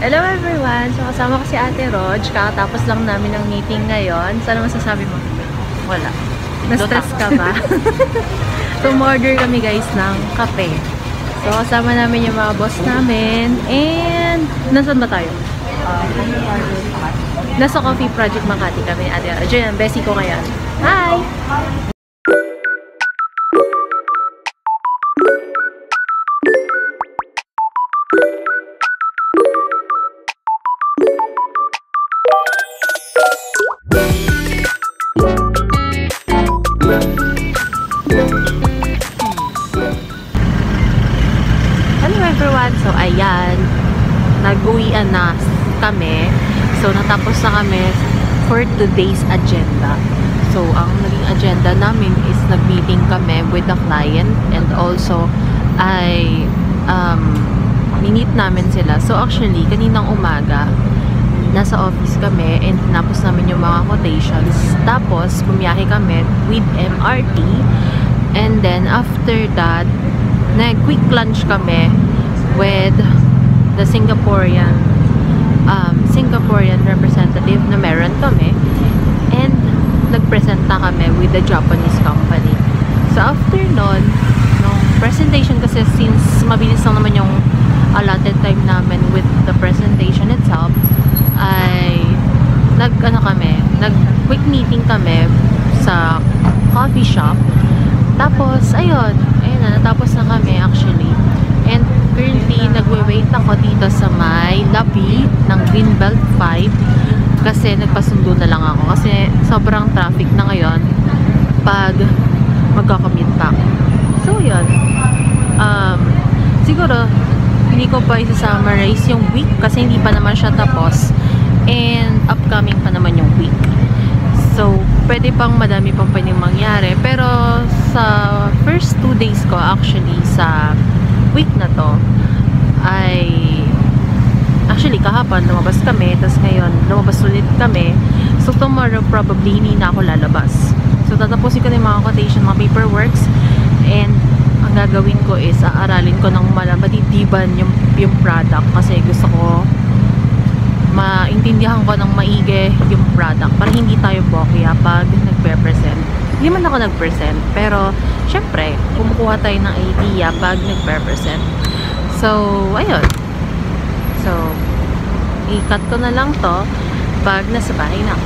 Hello everyone! So kasama ko si Ate Rog. Kakatapos lang namin ng meeting ngayon. Saan masasabi mo? Wala. Na-stress ka ba? So umorder kami guys ng kape. So kasama namin yung mga boss namin. And nasaan ba tayo? Nasa Coffee Project Makati kami. Ate Rog. Diyan, bestie ko ngayon. Hi! Hello everyone! So ayan, nag-uwian na kami. So natapos na kami for today's agenda. So ang naging agenda namin is nag-meeting kami with the client and also ay minit namin sila. So actually, kaninang umaga nasa office kami and tinapos namin yung mga quotations. Tapos bumiyahe kami with MRT and then after that nag-quick lunch kami with the Singaporean representative na meron kami and nag-present na kami with the Japanese company. So after nun, nung presentation kasi since mabilis lang naman yung allotted time namin with the presentation itself, ay nag-quick meeting kami sa coffee shop. Tapos ayun na, natapos na kami actually. And currently, nagwe-wait ako dito sa may lobby ng Greenbelt 5 kasi nagpasundo na lang ako kasi sobrang traffic na ngayon pag magkakommute pa ako. So yun, siguro hindi ko pa isa-summarize yung week kasi hindi pa naman siya tapos and upcoming pa naman yung week. So, pwede pang madami pang pwedeng mangyari. Pero, sa first 2 days ko, actually, sa week na to, ay actually, kahapon, lumabas kami. Tapos ngayon, lumabas ulit kami. So, tomorrow, probably, hindi na ako lalabas. So, tatapusin ko na yung mga quotation, mga paperworks. And, ang gagawin ko is, aaralin ko ng matitiban yung product. Kasi gusto ko maintindihan ko ng maigi yung product para hindi tayo bokya pag nagpe-present. Hindi man ako nag-present, pero syempre, kumukuha tayo ng idea pag nagpe-present. So, ayun. So, i-cut ko na lang to pag nasa bahay na.